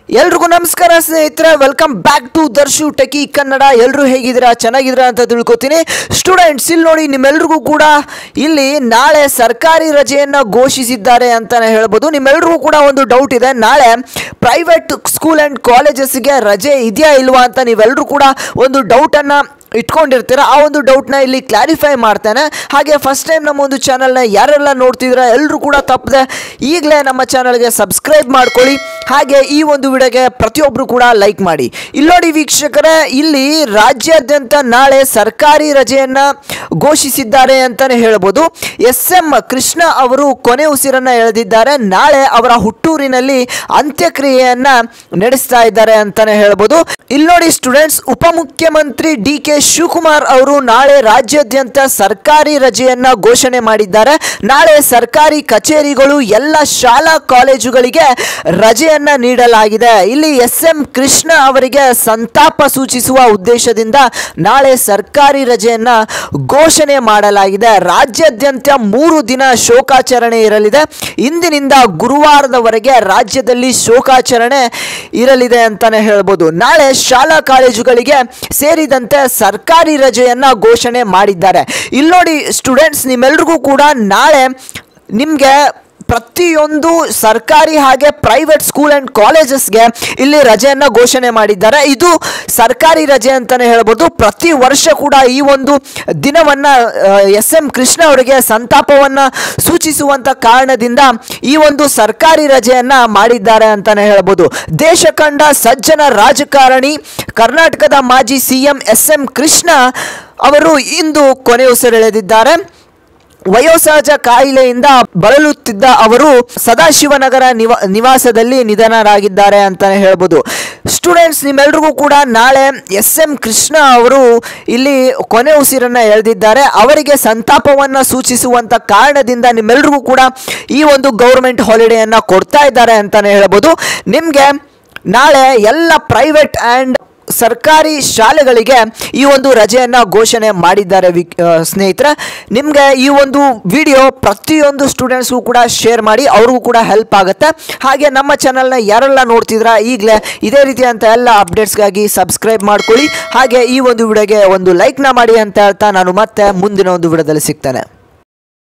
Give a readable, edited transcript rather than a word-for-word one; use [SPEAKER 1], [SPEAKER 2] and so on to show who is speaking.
[SPEAKER 1] ಎಲ್ರಿಗೂ ನಮಸ್ಕಾರ ಸ್ನೇಹಿತರೆ, welcome back to Darshu techie Kannada. ಎಲ್ಲರೂ ಹೇಗಿದ್ದೀರಾ? ಚೆನ್ನಾಗಿದ್ದೀರಾ ಅಂತ ತಿಳ್ಕೊತೀನಿ. ಸ್ಟೂಡೆಂಟ್ಸ್, ಇಲ್ಲಿ ನೋಡಿ, ನಿಮ್ಮೆಲ್ರಿಗೂ ಕೂಡ ಇಲ್ಲಿ ನಾಳೆ ಸರ್ಕಾರಿ ರಜೆಯನ್ನು ಘೋಷಿಸಿದ್ದಾರೆ ಅಂತಲೇ ಹೇಳ್ಬೋದು. ನಿಮ್ಮೆಲ್ರಿಗೂ ಕೂಡ ಒಂದು ಡೌಟ್ ಇದೆ, ನಾಳೆ ಪ್ರೈವೇಟ್ ಸ್ಕೂಲ್ ಆ್ಯಂಡ್ ಕಾಲೇಜಸ್ಗೆ ರಜೆ ಇದೆಯಾ ಇಲ್ವಾ ಅಂತ ನೀವೆಲ್ಲರೂ ಕೂಡ ಒಂದು ಡೌಟನ್ನು ಇಟ್ಕೊಂಡಿರ್ತೀರ. ಆ ಒಂದು ಡೌಟ್ನ ಇಲ್ಲಿ ಕ್ಲಾರಿಫೈ ಮಾಡ್ತೇನೆ. ಹಾಗೆ ಫಸ್ಟ್ ಟೈಮ್ ನಮ್ಮ ಒಂದು ಚಾನಲ್ನ ಯಾರೆಲ್ಲ ನೋಡ್ತಿದ್ದೀರಾ ಎಲ್ಲರೂ ಕೂಡ ತಪ್ಪದೆ ಈಗಲೇ ನಮ್ಮ ಚಾನಲ್ಗೆ ಸಬ್ಸ್ಕ್ರೈಬ್ ಮಾಡ್ಕೊಳ್ಳಿ. ಹಾಗೆ ಈ ಒಂದು ವಿಡಿಯೋಗೆ ಪ್ರತಿಯೊಬ್ಬರು ಕೂಡ ಲೈಕ್ ಮಾಡಿ. ಇಲ್ಲಿ ನೋಡಿ ವೀಕ್ಷಕರೇ, ಇಲ್ಲಿ ರಾಜ್ಯಾದ್ಯಂತ ನಾಳೆ ಸರ್ಕಾರಿ ರಜೆಯನ್ನು ಘೋಷಿಸಿದ್ದಾರೆ ಅಂತಲೇ ಹೇಳ್ಬೋದು. SM ಕೃಷ್ಣ ಅವರು ಕೊನೆ ಉಸಿರನ್ನು ಎಳೆದಿದ್ದಾರೆ. ನಾಳೆ ಅವರ ಹುಟ್ಟೂರಿನಲ್ಲಿ ಅಂತ್ಯಕ್ರಿಯೆಯನ್ನು ನಡೆಸ್ತಾ ಇದ್ದಾರೆ ಅಂತಲೇ ಹೇಳ್ಬೋದು. ಇಲ್ಲಿ ನೋಡಿ ಸ್ಟೂಡೆಂಟ್ಸ್, ಉಪಮುಖ್ಯಮಂತ್ರಿ DK ಶಿವಕುಮಾರ್ ಅವರು ನಾಳೆ ರಾಜ್ಯಾದ್ಯಂತ ಸರ್ಕಾರಿ ರಜೆಯನ್ನ ಘೋಷಣೆ ಮಾಡಿದ್ದಾರೆ. ನಾಳೆ ಸರ್ಕಾರಿ ಕಚೇರಿಗಳು, ಎಲ್ಲ ಶಾಲಾ ಕಾಲೇಜುಗಳಿಗೆ ರಜೆಯನ್ನ ನೀಡಲಾಗಿದೆ. ಇಲ್ಲಿ SM ಕೃಷ್ಣ ಅವರಿಗೆ ಸಂತಾಪ ಸೂಚಿಸುವ ಉದ್ದೇಶದಿಂದ ನಾಳೆ ಸರ್ಕಾರಿ ರಜೆಯನ್ನ ಘೋಷಣೆ ಮಾಡಲಾಗಿದೆ. ರಾಜ್ಯಾದ್ಯಂತ 3 ದಿನ ಶೋಕಾಚರಣೆ ಇರಲಿದೆ. ಇಂದಿನಿಂದ ಗುರುವಾರದವರೆಗೆ ರಾಜ್ಯದಲ್ಲಿ ಶೋಕಾಚರಣೆ ಇರಲಿದೆ ಅಂತಾನೆ ಹೇಳ್ಬೋದು. ನಾಳೆ ಶಾಲಾ ಕಾಲೇಜುಗಳಿಗೆ ಸೇರಿದಂತೆ ಸರ್ಕಾರಿ ರಜೆಯನ್ನ ಘೋಷಣೆ ಮಾಡಿದ್ದಾರೆ. ಇಲ್ಲಿ ನೋಡಿ ಸ್ಟೂಡೆಂಟ್ಸ್, ನಿಮ್ಮೆಲ್ರಿಗೂ ಕೂಡ ನಾಳೆ ನಿಮಗೆ ಪ್ರತಿಯೊಂದು ಸರ್ಕಾರಿ ಹಾಗೆ ಪ್ರೈವೇಟ್ ಸ್ಕೂಲ್ ಆ್ಯಂಡ್ ಕಾಲೇಜಸ್ಗೆ ಇಲ್ಲಿ ರಜೆಯನ್ನು ಘೋಷಣೆ ಮಾಡಿದ್ದಾರೆ. ಇದು ಸರ್ಕಾರಿ ರಜೆ ಅಂತಲೇ ಹೇಳ್ಬೋದು. ಪ್ರತಿ ವರ್ಷ ಕೂಡ ಈ ಒಂದು ದಿನವನ್ನು SM ಕೃಷ್ಣ ಅವರಿಗೆ ಸಂತಾಪವನ್ನು ಸೂಚಿಸುವಂಥ ಕಾರಣದಿಂದ ಈ ಒಂದು ಸರ್ಕಾರಿ ರಜೆಯನ್ನು ಮಾಡಿದ್ದಾರೆ ಅಂತಲೇ ಹೇಳ್ಬೋದು. ದೇಶ ಕಂಡ ಸಜ್ಜನ ರಾಜಕಾರಣಿ, ಕರ್ನಾಟಕದ ಮಾಜಿ CM SM ಕೃಷ್ಣ ಅವರು ಇಂದು ಕೊನೆ ಉಸಿರೆಳೆದಿದ್ದಾರೆ. ವಯೋಸಹಜ ಕಾಯಿಲೆಯಿಂದ ಬಳಲುತ್ತಿದ್ದ ಅವರು ಸದಾಶಿವನಗರ ನಿವಾಸದಲ್ಲಿ ನಿಧನರಾಗಿದ್ದಾರೆ ಅಂತಲೇ ಹೇಳ್ಬೋದು. ಸ್ಟೂಡೆಂಟ್ಸ್, ನಿಮ್ಮೆಲ್ರಿಗೂ ಕೂಡ ನಾಳೆ SM ಕೃಷ್ಣ ಅವರು ಇಲ್ಲಿ ಕೊನೆ ಉಸಿರನ್ನು ಎಳೆದಿದ್ದಾರೆ. ಅವರಿಗೆ ಸಂತಾಪವನ್ನು ಸೂಚಿಸುವಂಥ ಕಾರಣದಿಂದ ನಿಮ್ಮೆಲ್ರಿಗೂ ಕೂಡ ಈ ಒಂದು ಗೌರ್ಮೆಂಟ್ ಹಾಲಿಡೇಯನ್ನು ಕೊಡ್ತಾ ಇದ್ದಾರೆ ಅಂತಲೇ ಹೇಳ್ಬೋದು. ನಿಮಗೆ ನಾಳೆ ಎಲ್ಲ ಪ್ರೈವೇಟ್ ಆ್ಯಂಡ್ ಸರ್ಕಾರಿ ಶಾಲೆಗಳಿಗೆ ಈ ಒಂದು ರಜೆಯನ್ನು ಘೋಷಣೆ ಮಾಡಿದ್ದಾರೆ. ಸ್ನೇಹಿತರೆ, ನಿಮಗೆ ಈ ಒಂದು ವಿಡಿಯೋ ಪ್ರತಿಯೊಂದು ಸ್ಟೂಡೆಂಟ್ಸ್ಗೂ ಕೂಡ ಶೇರ್ ಮಾಡಿ, ಅವ್ರಿಗೂ ಕೂಡ ಹೆಲ್ಪ್ ಆಗುತ್ತೆ. ಹಾಗೆ ನಮ್ಮ ಚಾನಲ್ನ ಯಾರೆಲ್ಲ ನೋಡ್ತಿದ್ರಾ ಈಗಲೇ ಇದೇ ರೀತಿಯಂಥ ಎಲ್ಲ ಅಪ್ಡೇಟ್ಸ್ಗಾಗಿ ಸಬ್ಸ್ಕ್ರೈಬ್ ಮಾಡ್ಕೊಳ್ಳಿ. ಹಾಗೆ ಈ ಒಂದು ವಿಡಿಯೋಗೆ ಒಂದು ಲೈಕ್ನ ಮಾಡಿ ಅಂತ ಹೇಳ್ತಾ ನಾನು ಮತ್ತೆ ಮುಂದಿನ ಒಂದು ವಿಡಿಯೋದಲ್ಲಿ ಸಿಗ್ತೇನೆ.